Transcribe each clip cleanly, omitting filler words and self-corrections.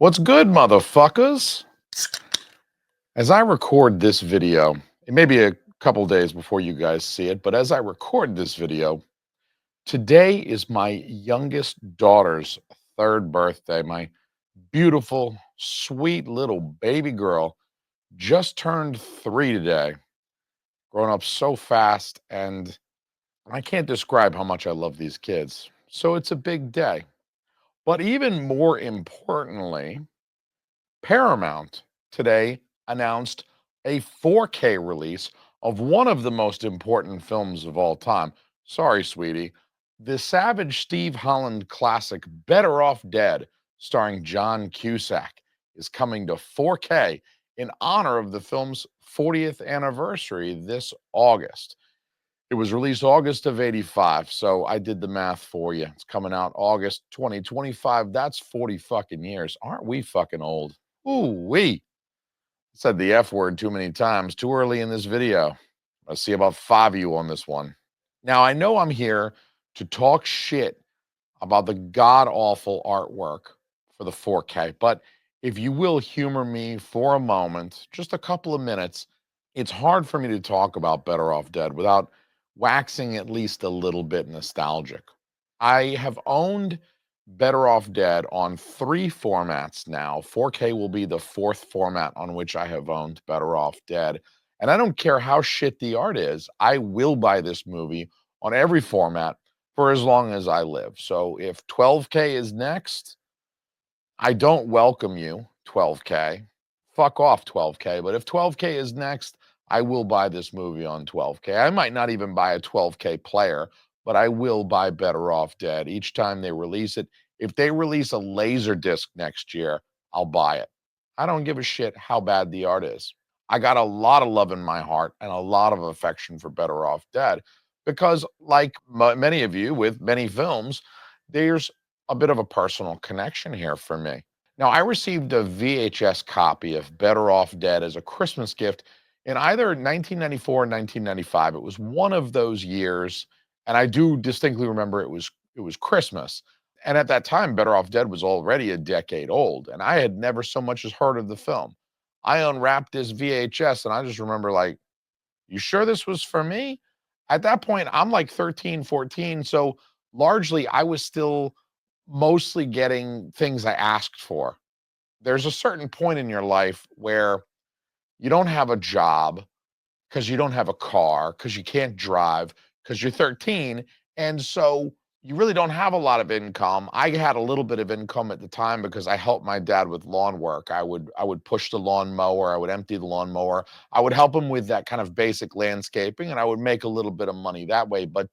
What's good, motherfuckers? As I record this video, it may be a couple days before you guys see it, but as I record this video, today is my youngest daughter's third birthday. My beautiful, sweet little baby girl just turned 3 today, growing up so fast, and I can't describe how much I love these kids. So it's a big day. But even more importantly, Paramount today announced a 4K release of one of the most important films of all time. Sorry, sweetie. The Savage Steve Holland classic Better Off Dead, starring John Cusack, is coming to 4K in honor of the film's 40th anniversary this August. It was released August of 85, so I did the math for you. It's coming out August 2025. That's 40 fucking years. Aren't we fucking old? Ooh, wee. Said the F word too many times, too early in this video. I see about 5 of you on this one. Now, I know I'm here to talk shit about the god awful artwork for the 4K, but if you will humor me for a moment, just a couple of minutes, it's hard for me to talk about Better Off Dead without waxing at least a little bit nostalgic. I have owned Better Off Dead on 3 formats now. 4K will be the 4th format on which I have owned Better Off Dead. And I don't care how shit the art is, I will buy this movie on every format for as long as I live. So if 12K is next, I don't welcome you, 12K. Fuck off, 12K. But if 12K is next, I will buy this movie on 12K. I might not even buy a 12K player, but I will buy Better Off Dead each time they release it. If they release a laser disc next year, I'll buy it. I don't give a shit how bad the art is. I got a lot of love in my heart and a lot of affection for Better Off Dead because, like many of you with many films, there's a bit of a personal connection here for me. Now, I received a VHS copy of Better Off Dead as a Christmas gift in either 1994 or 1995. It was one of those years, and I do distinctly remember it was Christmas. And at that time, Better Off Dead was already a decade old, and I had never so much as heard of the film. I unwrapped this VHS, and I just remember like, you sure this was for me? At that point, I'm like 13, 14. So largely, I was still mostly getting things I asked for. There's a certain point in your life where you don't have a job because you don't have a car, because you can't drive, because you're 13. And so you really don't have a lot of income. I had a little bit of income at the time because I helped my dad with lawn work. I would push the lawn mower, I would empty the lawn mower, I would help him with that kind of basic landscaping, and I would make a little bit of money that way. But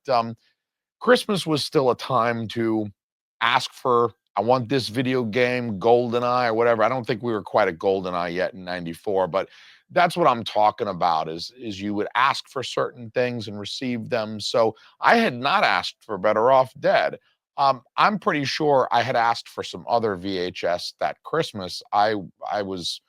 Christmas was still a time to ask for, I want this video game, GoldenEye or whatever. I don't think we were quite at GoldenEye yet in 94, but that's what I'm talking about is you would ask for certain things and receive them. So I had not asked for Better Off Dead. I'm pretty sure I had asked for some other VHS that Christmas. I was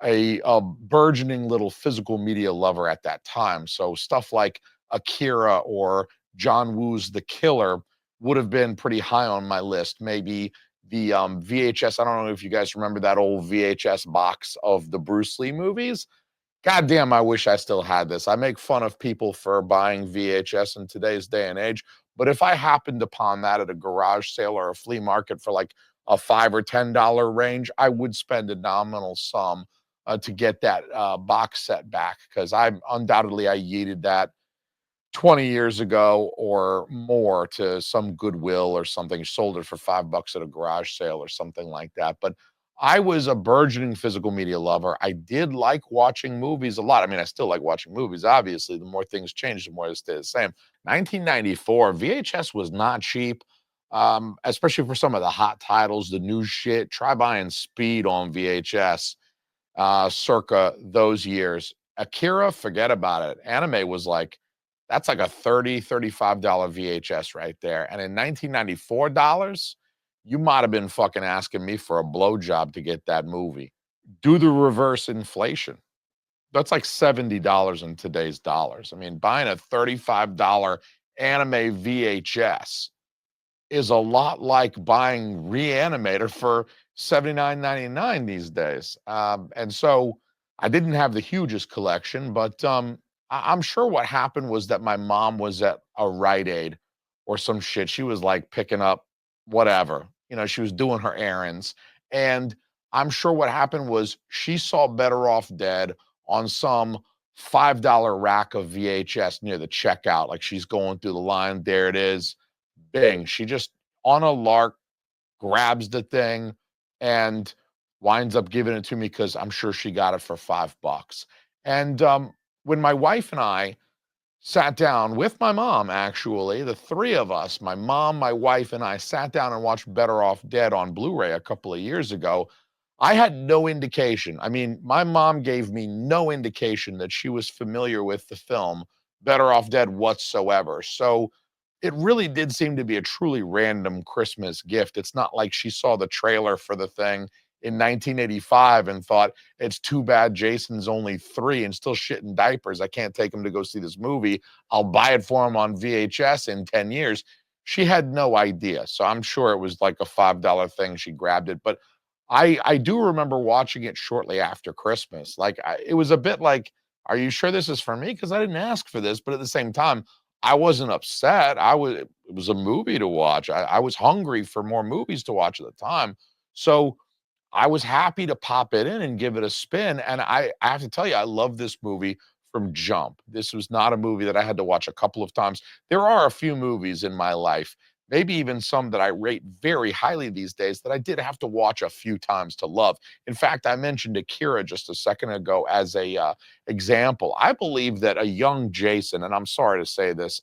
a burgeoning little physical media lover at that time. So stuff like Akira or John Woo's The Killer would have been pretty high on my list. Maybe the VHS. I don't know if you guys remember that old VHS box of the Bruce Lee movies. God damn, I wish I still had this. I make fun of people for buying VHS in today's day and age, but if I happened upon that at a garage sale or a flea market for like a $5 or $10 range, I would spend a nominal sum to get that box set back because I yeeted that 20 years ago or more to some Goodwill or something, sold it for $5 at a garage sale or something like that. But I was a burgeoning physical media lover. I did like watching movies a lot. I mean, I still like watching movies, obviously. The more things change, the more they stay the same. 1994, VHS was not cheap, especially for some of the hot titles, the new shit. Try buying Speed on VHS circa those years. Akira, forget about it. Anime was like, that's like a $30, $35 VHS right there. And in 1994 dollars, you might have been fucking asking me for a blowjob to get that movie. Do the reverse inflation. That's like $70 in today's dollars. I mean, buying a $35 anime VHS is a lot like buying Reanimator for $79.99 these days. And so I didn't have the hugest collection, but I'm sure what happened was that my mom was at a Rite Aid or some shit. She was like picking up whatever, she was doing her errands. And I'm sure what happened was she saw Better Off Dead on some $5 rack of VHS near the checkout. Like she's going through the line. There it is. Bing. She just on a lark grabs the thing and winds up giving it to me because I'm sure she got it for $5. And when my wife and I sat down with my mom, actually, the three of us, my mom, my wife, and I sat down and watched Better Off Dead on Blu-ray a couple of years ago. I had no indication. I mean, my mom gave me no indication that she was familiar with the film Better Off Dead whatsoever. So it really did seem to be a truly random Christmas gift. It's not like she saw the trailer for the thing in 1985 and thought, it's too bad Jason's only 3 and still shitting diapers. I can't take him to go see this movie. I'll buy it for him on VHS in 10 years. She had no idea. So I'm sure it was like a $5 thing. She grabbed it. But I do remember watching it shortly after Christmas. Like it was a bit like, are you sure this is for me? Because I didn't ask for this. But at the same time, I wasn't upset. It was a movie to watch. I was hungry for more movies to watch at the time. So I was happy to pop it in and give it a spin. And I have to tell you, I love this movie from jump. This was not a movie that I had to watch a couple of times. There are a few movies in my life, maybe even some that I rate very highly these days, that I did have to watch a few times to love. In fact, I mentioned Akira just a second ago as a example. I believe that a young Jason, and I'm sorry to say this,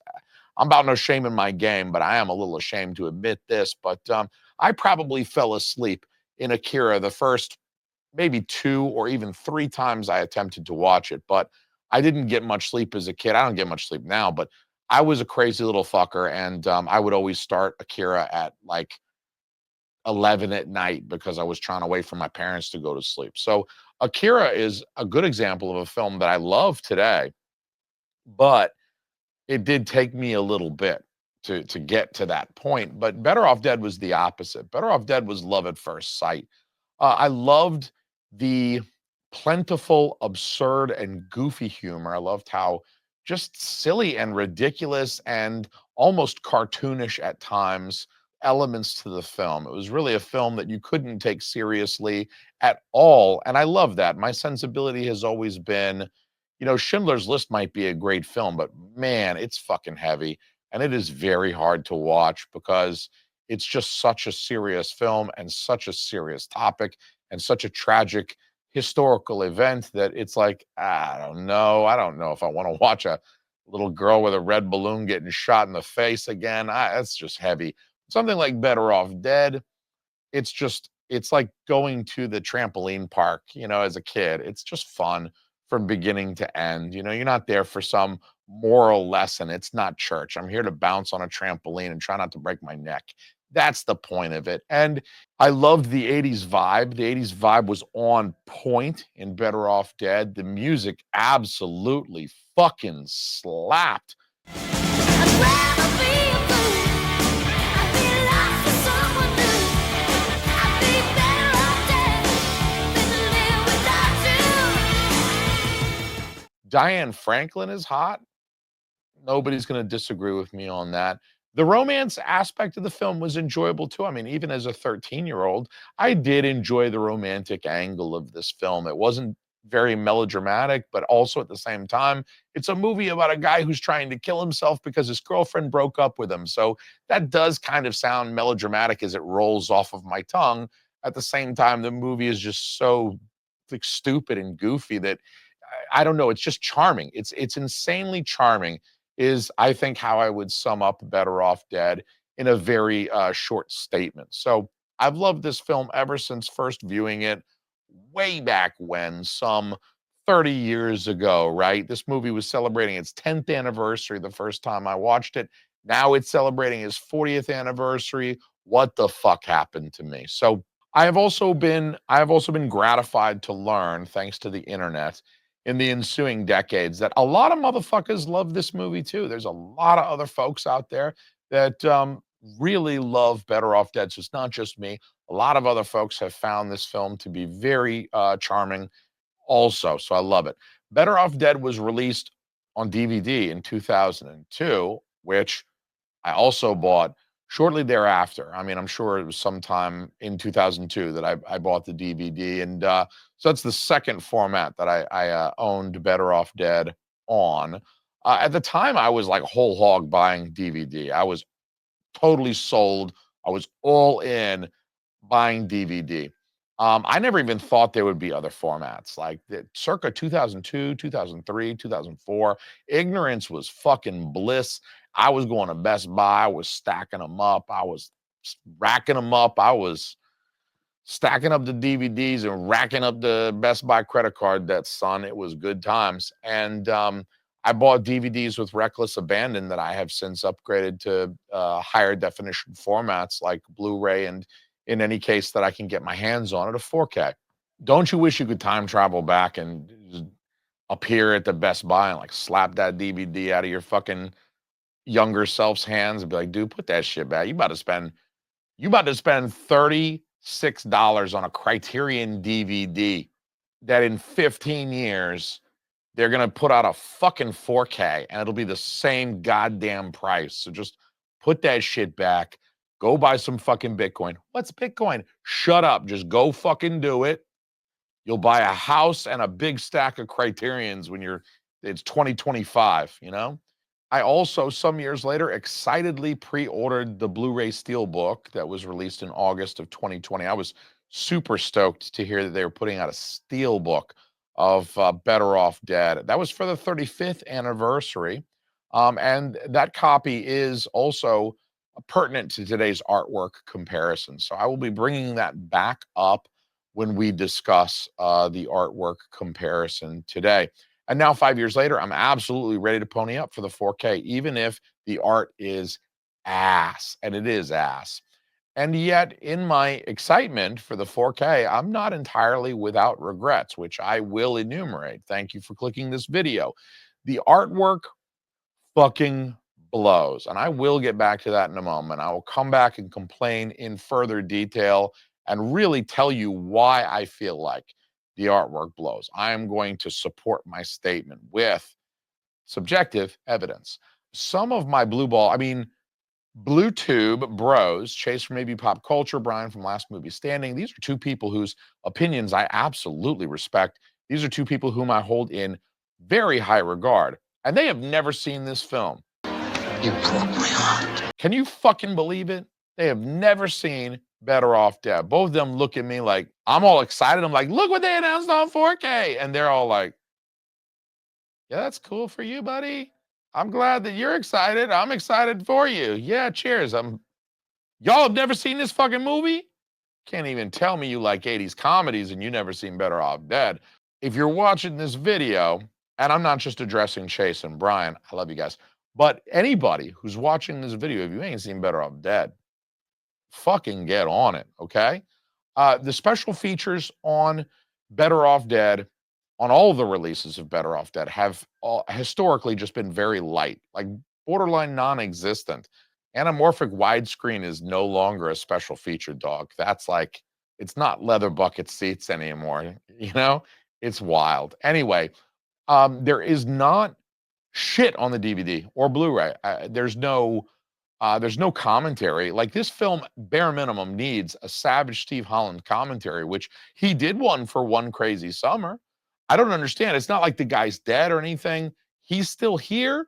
I'm about no shame in my game, but I am a little ashamed to admit this, but I probably fell asleep in Akira the first maybe 2 or even 3 times I attempted to watch it, but I didn't get much sleep as a kid. I don't get much sleep now, but I was a crazy little fucker, and I would always start Akira at like 11 at night because I was trying to wait for my parents to go to sleep. So Akira is a good example of a film that I love today, but it did take me a little bit to get to that point. But Better Off Dead was the opposite. Better Off Dead was love at first sight. I loved the plentiful, absurd, and goofy humor. I loved how just silly and ridiculous and almost cartoonish at times elements to the film. It was really a film that you couldn't take seriously at all. And I love that. My sensibility has always been, Schindler's List might be a great film, but man, it's fucking heavy. And it is very hard to watch because it's just such a serious film and such a serious topic and such a tragic historical event that it's like, I don't know. I don't know if I want to watch a little girl with a red balloon getting shot in the face again. That's just heavy. Something like Better Off Dead, it's like going to the trampoline park, as a kid. It's just fun from beginning to end. You're not there for some moral lesson. It's not church. I'm here to bounce on a trampoline and try not to break my neck. That's the point of it. And I loved the 80s vibe. The 80s vibe was on point in Better Off Dead. The music absolutely fucking slapped. I'd rather be a fool. I'd be lost with someone new. I'd be better off dead than to live without you. Diane Franklin is hot. Nobody's going to disagree with me on that. The romance aspect of the film was enjoyable too. I mean, even as a 13-year-old, I did enjoy the romantic angle of this film. It wasn't very melodramatic, but also at the same time, it's a movie about a guy who's trying to kill himself because his girlfriend broke up with him. So that does kind of sound melodramatic as it rolls off of my tongue. At the same time, the movie is just so like stupid and goofy that I don't know. It's just charming. It's insanely charming is, I think, how I would sum up Better Off Dead in a very short statement. So I've loved this film ever since first viewing it way back when, some 30 years ago, right? This movie was celebrating its 10th anniversary the first time I watched it. Now it's celebrating its 40th anniversary. What the fuck happened to me? So I have also been gratified to learn, thanks to the internet, in the ensuing decades, that a lot of motherfuckers love this movie too. There's a lot of other folks out there that really love Better Off Dead. So it's not just me. A lot of other folks have found this film to be very charming also. So I love it. Better Off Dead was released on DVD in 2002, which I also bought shortly thereafter. I mean, I'm sure it was sometime in 2002 that I bought the DVD. And so that's the second format that I owned Better Off Dead on. At the time, I was like whole hog buying DVD. I was totally sold. I was all in buying DVD. I never even thought there would be other formats like circa 2002, 2003, 2004. Ignorance was fucking bliss. I was going to Best Buy. I was stacking them up. I was racking them up. I was stacking up the DVDs and racking up the Best Buy credit card debt, son. It was good times. And I bought DVDs with reckless abandon that I have since upgraded to higher definition formats like Blu-ray, and in any case that I can get my hands on it, a 4K. Don't you wish you could time travel back and just appear at the Best Buy and like slap that DVD out of your fucking younger self's hands and be like, dude, put that shit back. You about to spend $36 on a Criterion DVD that in 15 years they're gonna put out a fucking 4K and it'll be the same goddamn price. So just put that shit back. Go buy some fucking Bitcoin. What's Bitcoin? Shut up. Just go fucking do it. You'll buy a house and a big stack of Criterions when it's 2025, you know? I also, some years later, excitedly pre-ordered the Blu-ray steelbook that was released in August of 2020. I was super stoked to hear that they were putting out a steelbook of Better Off Dead. That was for the 35th anniversary. And that copy is also pertinent to today's artwork comparison. So I will be bringing that back up when we discuss the artwork comparison today. And now 5 years later, I'm absolutely ready to pony up for the 4K, even if the art is ass, and it is ass. And yet, in my excitement for the 4K, I'm not entirely without regrets, which I will enumerate. Thank you for clicking this video. The artwork fucking blows, and I will get back to that in a moment. I will come back and complain in further detail and really tell you why I feel like the artwork blows. I am going to support my statement with subjective evidence. Some of my Blue Tube bros, Chase from Maybe Pop Culture, Brian from Last Movie Standing, these are two people whose opinions I absolutely respect. These are two people whom I hold in very high regard, and they have never seen this film. You broke my heart. Can you fucking believe it? They have never seen Better Off Dead. Both of them look at me like I'm all excited. I'm like, look what they announced on 4K. And they're all like, yeah, that's cool for you, buddy. I'm glad that you're excited. I'm excited for you. Yeah, cheers. Y'all have never seen this fucking movie? Can't even tell me you like 80s comedies and you never seen Better Off Dead. If you're watching this video, and I'm not just addressing Chase and Brian, I love you guys, but anybody who's watching this video, if you ain't seen Better Off Dead, fucking get on it, okay? The special features on Better Off Dead, on all the releases of Better Off Dead, have historically just been very light, like borderline non-existent. Anamorphic widescreen is no longer a special feature, dog. That's like, it's not leather bucket seats anymore, you know? It's wild. Anyway, there is not shit on the DVD or Blu-ray. There's no commentary. Like, this film, bare minimum, needs a Savage Steve Holland commentary, which he did one for One Crazy Summer. I don't understand. It's not like the guy's dead or anything. He's still here.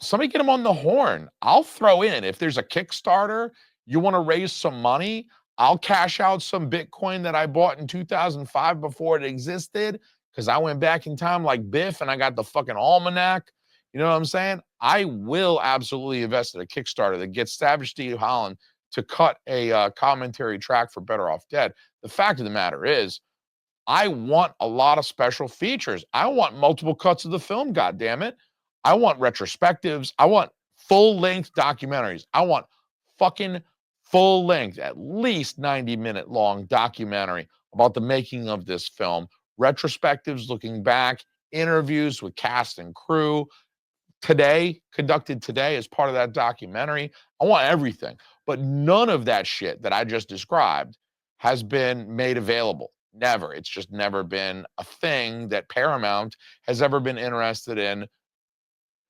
Somebody get him on the horn. I'll throw in. If there's a Kickstarter, you want to raise some money, I'll cash out some Bitcoin that I bought in 2005 before it existed, because I went back in time like Biff and I got the fucking almanac. You know what I'm saying? I will absolutely invest in a Kickstarter that gets Savage Steve Holland to cut a commentary track for Better Off Dead. The fact of the matter is, I want a lot of special features. I want multiple cuts of the film, goddammit. I want retrospectives. I want full-length documentaries. I want fucking full-length, at least 90-minute long documentary about the making of this film. Retrospectives looking back, interviews with cast and crew, today, conducted today as part of that documentary. I want everything. But none of that shit that I just described has been made available. Never. It's just never been a thing that Paramount has ever been interested in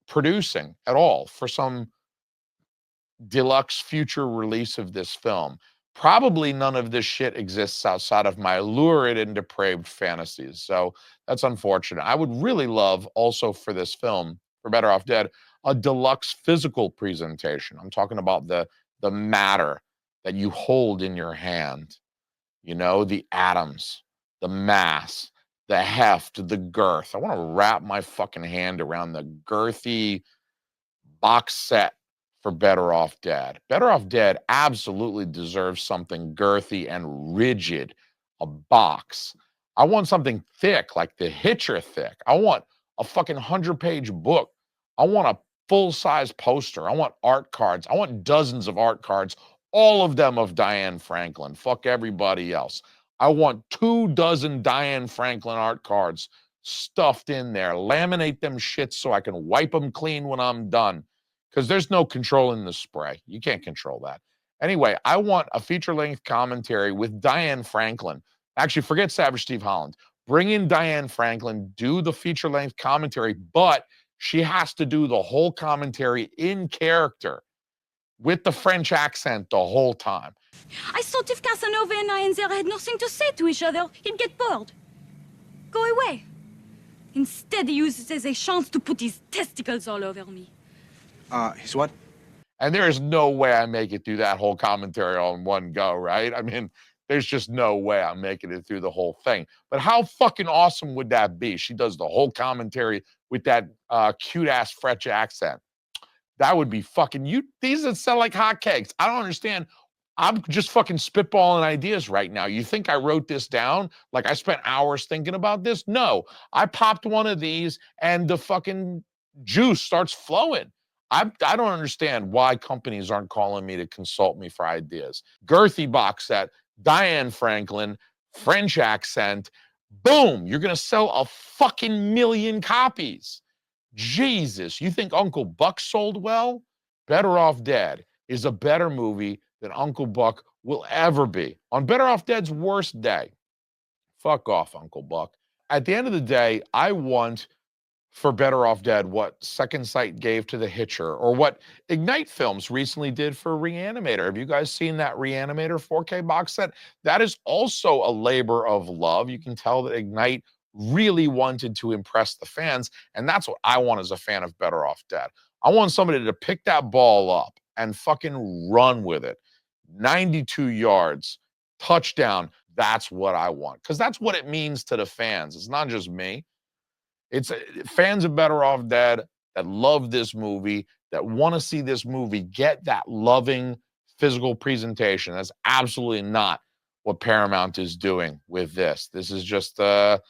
producing at all for some deluxe future release of this film. Probably none of this shit exists outside of my lurid and depraved fantasies. So that's unfortunate. I would really love also for this film, for Better Off Dead, a deluxe physical presentation. I'm talking about the matter that you hold in your hand, you know, the atoms, the mass, the heft, the girth. I want to wrap my fucking hand around the girthy box set for Better Off Dead. Better Off Dead absolutely deserves something girthy and rigid, a box. I want something thick, like the Hitcher thick. I want a fucking 100-page book. I want a full-size poster. I want art cards. I want dozens of art cards, all of them of Diane Franklin. Fuck everybody else. I want 24 Diane Franklin art cards stuffed in there. Laminate them shits so I can wipe them clean when I'm done. Because there's no controlling the spray. You can't control that. Anyway, I want a feature-length commentary with Diane Franklin. Actually, forget Savage Steve Holland. Bring in Diane Franklin, do the feature-length commentary, but she has to do the whole commentary in character with the French accent the whole time. I thought if Casanova and I and there had nothing to say to each other, he'd get bored. Go away. Instead, he uses it as a chance to put his testicles all over me. His what? And there is no way I make it through that whole commentary all in one go, right? I mean, there's just no way I'm making it through the whole thing. But how fucking awesome would that be? She does the whole commentary with that cute-ass French accent. That would be fucking you. These that sell like hotcakes. I don't understand. I'm just fucking spitballing ideas right now. You think I wrote this down? Like I spent hours thinking about this? No. I popped one of these and the fucking juice starts flowing. I don't understand why companies aren't calling me to consult me for ideas. Girthy box set, Diane Franklin, French accent. Boom, you're going to sell a fucking million copies. Jesus, you think Uncle Buck sold well? Better Off Dead is a better movie than Uncle Buck will ever be. On Better Off Dead's worst day, fuck off, Uncle Buck. At the end of the day, I want for Better Off Dead what Second Sight gave to The Hitcher, or what Ignite Films recently did for Reanimator. Have you guys seen that Reanimator 4K box set? That is also a labor of love. You can tell that Ignite really wanted to impress the fans, and that's what I want as a fan of Better Off Dead. I want somebody to pick that ball up and fucking run with it. 92 yards, touchdown. That's what I want, because that's what it means to the fans. It's not just me. It's fans of Better Off Dead that love this movie, that want to see this movie get that loving physical presentation. That's absolutely not what Paramount is doing with this. This is just a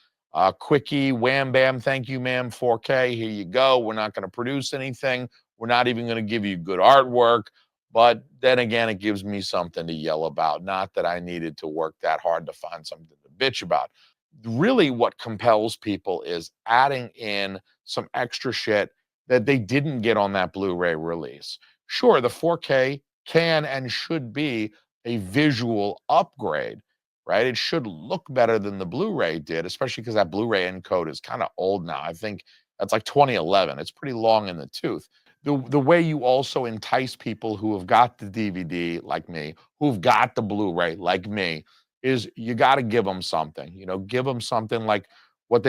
quickie, wham, bam, thank you, ma'am, 4K. Here you go. We're not going to produce anything. We're not even going to give you good artwork. But then again, it gives me something to yell about. Not that I needed to work that hard to find something to bitch about. Really what compels people is adding in some extra shit that they didn't get on that Blu-ray release. Sure, the 4K can and should be a visual upgrade, right? It should look better than the Blu-ray did, especially because that Blu-ray encode is kind of old now. I think that's like 2011. It's pretty long in the tooth. The way you also entice people who have got the DVD, like me, who've got the Blu-ray, like me, is you got to give them something. You know, give them something like what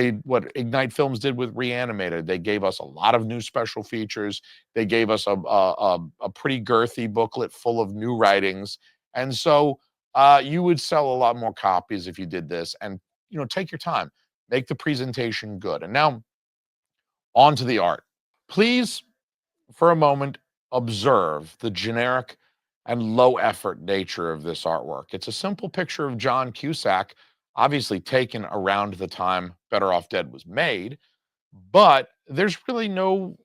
Ignite Films did with Reanimator. They gave us a lot of new special features. They gave us a pretty girthy booklet full of new writings, and so you would sell a lot more copies if you did this. And you know, take your time, make the presentation good. And now on to the art. Please, for a moment, observe the generic and low effort nature of this artwork. It's a simple picture of John Cusack, obviously taken around the time Better Off Dead was made, but there's really no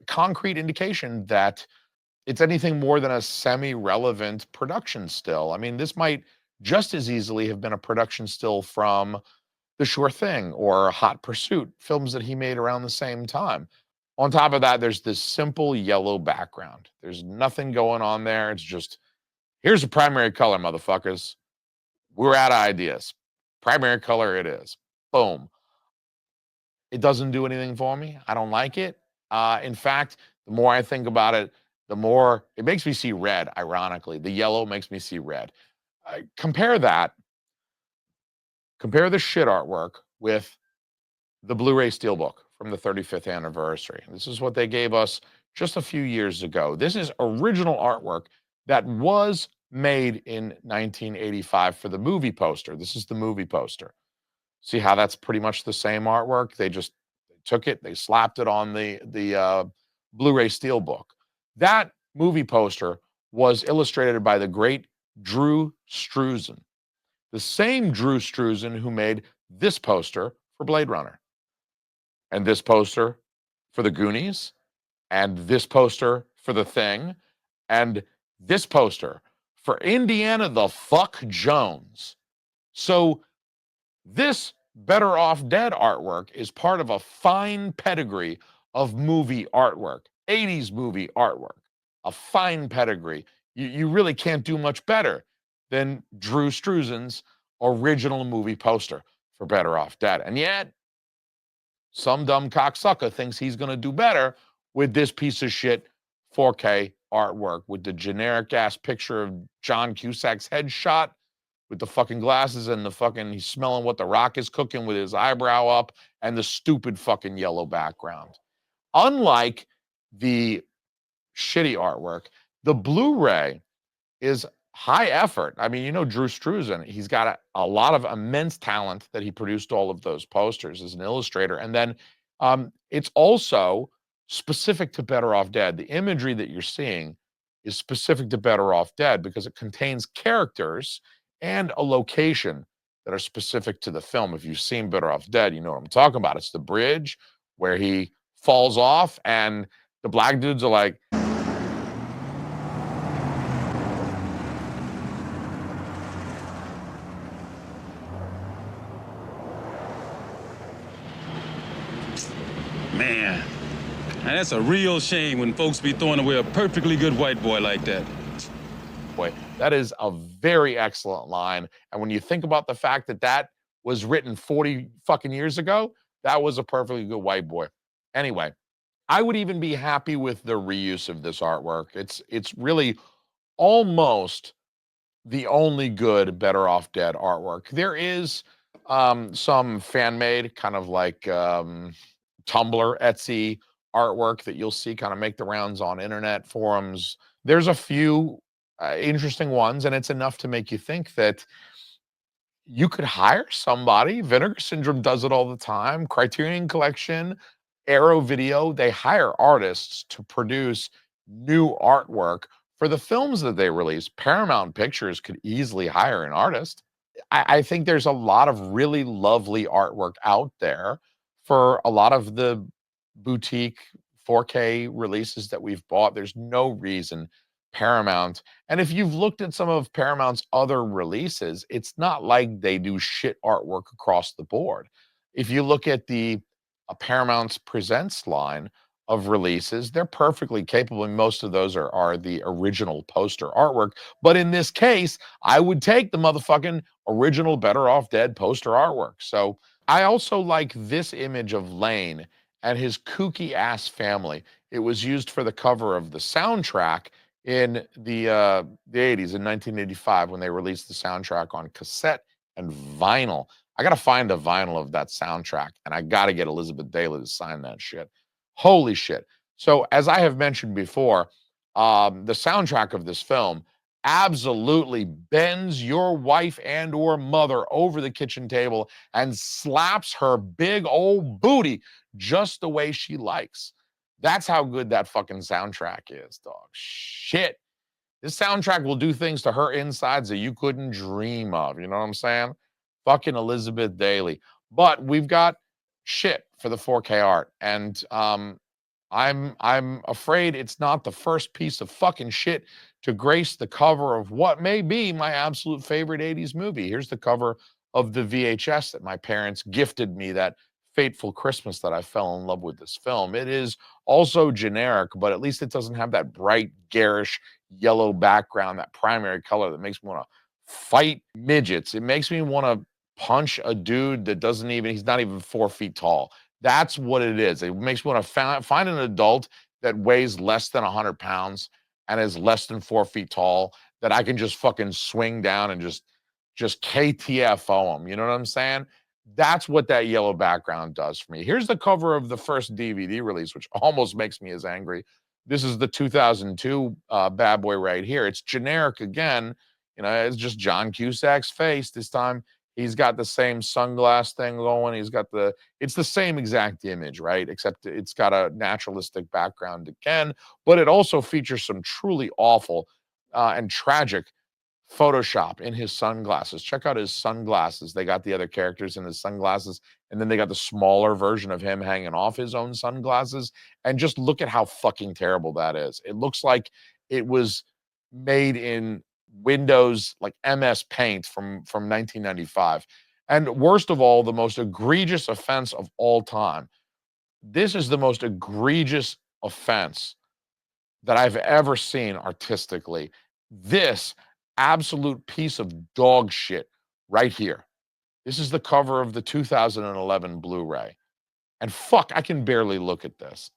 concrete indication that it's anything more than a semi-relevant production still. I mean, this might just as easily have been a production still from The Sure Thing or Hot Pursuit, films that he made around the same time. On top of that, there's this simple yellow background. There's nothing going on there. It's just, here's a primary color, motherfuckers. We're out of ideas. Primary color it is. Boom. It doesn't do anything for me. I don't like it. In fact, the more I think about it, the more it makes me see red, ironically. The yellow makes me see red. Compare that, compare the shit artwork with the Blu-ray steelbook from the 35th anniversary. This is what they gave us just a few years ago. This is original artwork that was made in 1985 for the movie poster. This is the movie poster. See how that's pretty much the same artwork? They just took it, they slapped it on the Blu-ray steelbook. That movie poster was illustrated by the great Drew Struzan, the same Drew Struzan who made this poster for Blade Runner, and this poster for the Goonies, and this poster for The Thing, and this poster for Indiana the fuck Jones. So this Better Off Dead artwork is part of a fine pedigree of movie artwork, 80s movie artwork, a fine pedigree. You really can't do much better than Drew Struzan's original movie poster for Better Off Dead. And yet, some dumb cocksucker thinks he's going to do better with this piece of shit 4K artwork with the generic ass picture of John Cusack's headshot with the fucking glasses and the fucking, he's smelling what the Rock is cooking with his eyebrow up and the stupid fucking yellow background. Unlike the shitty artwork, the Blu-ray is high effort. I mean, you know, Drew Struzan, he's got a lot of immense talent that he produced all of those posters as an illustrator. And then it's also specific to Better Off Dead. The imagery that you're seeing is specific to Better Off Dead because it contains characters and a location that are specific to the film. If you've seen Better Off Dead, you know what I'm talking about. It's the bridge where he falls off and the black dudes are like, man, now that's a real shame when folks be throwing away a perfectly good white boy like that. boy, that is a very excellent line. And when you think about the fact that that was written 40 fucking years ago, that was a perfectly good white boy. Anyway, I would even be happy with the reuse of this artwork. It's really almost the only good Better Off Dead artwork. There is some fan-made, kind of like Tumblr, Etsy artwork that you'll see kind of make the rounds on internet forums. There's a few interesting ones, and it's enough to make you think that you could hire somebody. Vinegar Syndrome does it all the time. Criterion Collection, Arrow Video, they hire artists to produce new artwork for the films that they release. Paramount Pictures could easily hire an artist. I think there's a lot of really lovely artwork out there for a lot of the boutique 4K releases that we've bought. There's no reason Paramount, and if you've looked at some of Paramount's other releases, it's not like they do shit artwork across the board. If you look at the Paramount's Presents line of releases, they're perfectly capable, and most of those are the original poster artwork. But in this case, I would take the motherfucking original Better Off Dead poster artwork. So I also like this image of Lane and his kooky ass family. It was used for the cover of the soundtrack in the 80s, in 1985, when they released the soundtrack on cassette and vinyl. I got to find a vinyl of that soundtrack, and I got to get Elizabeth Daly to sign that shit. Holy shit. So, as I have mentioned before, the soundtrack of this film absolutely bends your wife and or mother over the kitchen table and slaps her big old booty just the way she likes. That's how good that fucking soundtrack is, dog. Shit. This soundtrack will do things to her insides that you couldn't dream of. You know what I'm saying? Fucking Elizabeth Daly. But we've got shit for the 4K art. And I'm afraid it's not the first piece of fucking shit to grace the cover of what may be my absolute favorite 80s movie. Here's the cover of the VHS that my parents gifted me that fateful Christmas that I fell in love with this film. It is also generic, but at least it doesn't have that bright, garish yellow background, that primary color that makes me want to fight midgets. It makes me want to punch a dude that doesn't even, he's not even 4 feet tall. That's what it is. It makes me want to find an adult that weighs less than 100 pounds and is less than 4 feet tall that I can just fucking swing down and just KTFO him. You know what I'm saying? That's what that yellow background does for me. Here's the cover of the first DVD release, which almost makes me as angry. This is the 2002 bad boy right here. It's generic again. You know, it's just John Cusack's face. This time he's got the same sunglass thing going. It's the same exact image, right? Except it's got a naturalistic background again, but it also features some truly awful and tragic Photoshop in his sunglasses. Check out his sunglasses. They got the other characters in his sunglasses, and then they got the smaller version of him hanging off his own sunglasses. And just look at how fucking terrible that is. It looks like it was made in Windows, like MS Paint from 1995. And worst of all, the most egregious offense of all time. This is the most egregious offense that I've ever seen artistically. This absolute piece of dog shit right here. This is the cover of the 2011 Blu-ray. And fuck, I can barely look at this.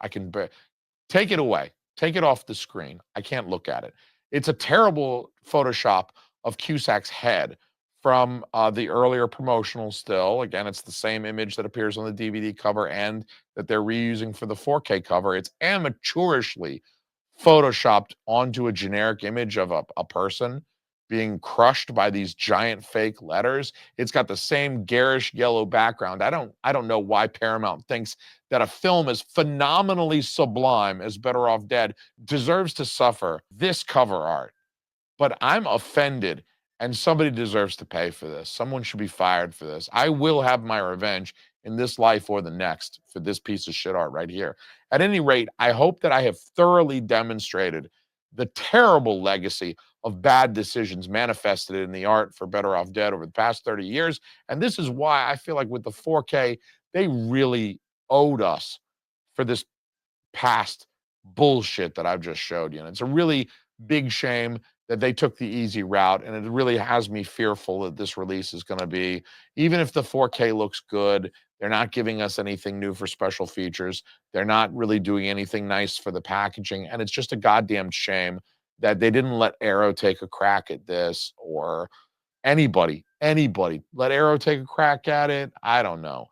Take it away. Take it off the screen. I can't look at it. It's a terrible Photoshop of Cusack's head from the earlier promotional still. Again, it's the same image that appears on the DVD cover and that they're reusing for the 4K cover. It's amateurishly photoshopped onto a generic image of a person being crushed by these giant fake letters. It's got the same garish yellow background. I don't know why Paramount thinks that a film as phenomenally sublime as Better Off Dead deserves to suffer this cover art. But I'm offended, and somebody deserves to pay for this. Someone should be fired for this. I will have my revenge in this life or the next for this piece of shit art right here. At any rate, I hope that I have thoroughly demonstrated the terrible legacy of bad decisions manifested in the art for Better Off Dead over the past 30 years. And this is why I feel like with the 4K, they really owed us for this past bullshit that I've just showed you. And it's a really big shame that they took the easy route. And it really has me fearful that this release is going to be, even if the 4K looks good, they're not giving us anything new for special features. They're not really doing anything nice for the packaging. And it's just a goddamn shame that they didn't let Arrow take a crack at this, or anybody. Let Arrow take a crack at it. I don't know.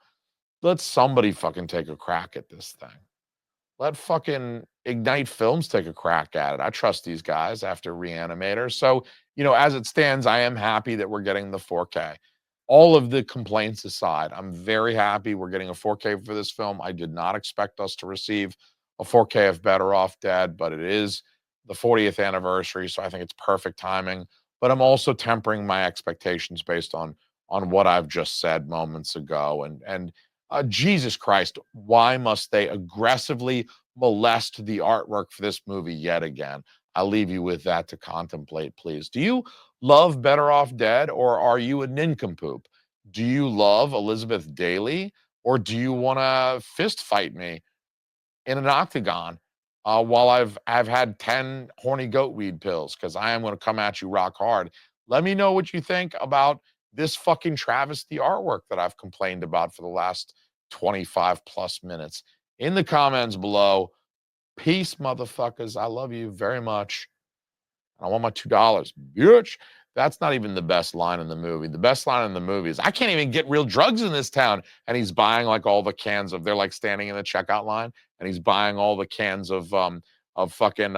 Let somebody fucking take a crack at this thing. Let fucking Ignite Films take a crack at it. I trust these guys after Reanimator. So, you know, as it stands, I am happy that we're getting the 4K. All of the complaints aside, I'm very happy we're getting a 4K for this film. I did not expect us to receive a 4K of Better Off Dead, but it is the 40th anniversary, so I think it's perfect timing. But I'm also tempering my expectations based on what I've just said moments ago. And Jesus Christ, why must they aggressively molest the artwork for this movie yet again? I'll leave you with that to contemplate, please. Do you love Better Off Dead, or are you a nincompoop? Do you love Elizabeth Daily, or do you want to fist fight me in an octagon while I've had 10 horny goat weed pills? Because I am going to come at you rock hard. Let me know what you think about this fucking travesty artwork that I've complained about for the last 25 plus minutes in the comments below. Peace, motherfuckers. I love you very much. I want my $2, bitch. That's not even the best line in the movie. The best line in the movie is, I can't even get real drugs in this town. And he's buying like all the cans of, they're like standing in the checkout line, and he's buying all the cans of fucking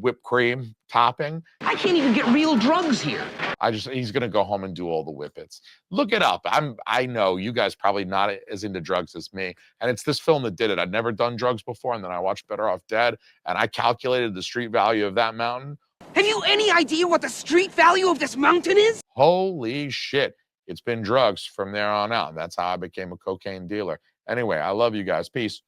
whipped cream topping. I can't even get real drugs here. He's gonna go home and do all the whippets. Look it up. I know you guys probably not as into drugs as me, and it's this film that did it. I'd never done drugs before, and then I watched Better Off Dead, and I calculated the street value of that mountain. Have you any idea what the street value of this mountain is? Holy shit. It's been drugs from there on out. And that's how I became a cocaine dealer. Anyway, I love you guys. Peace.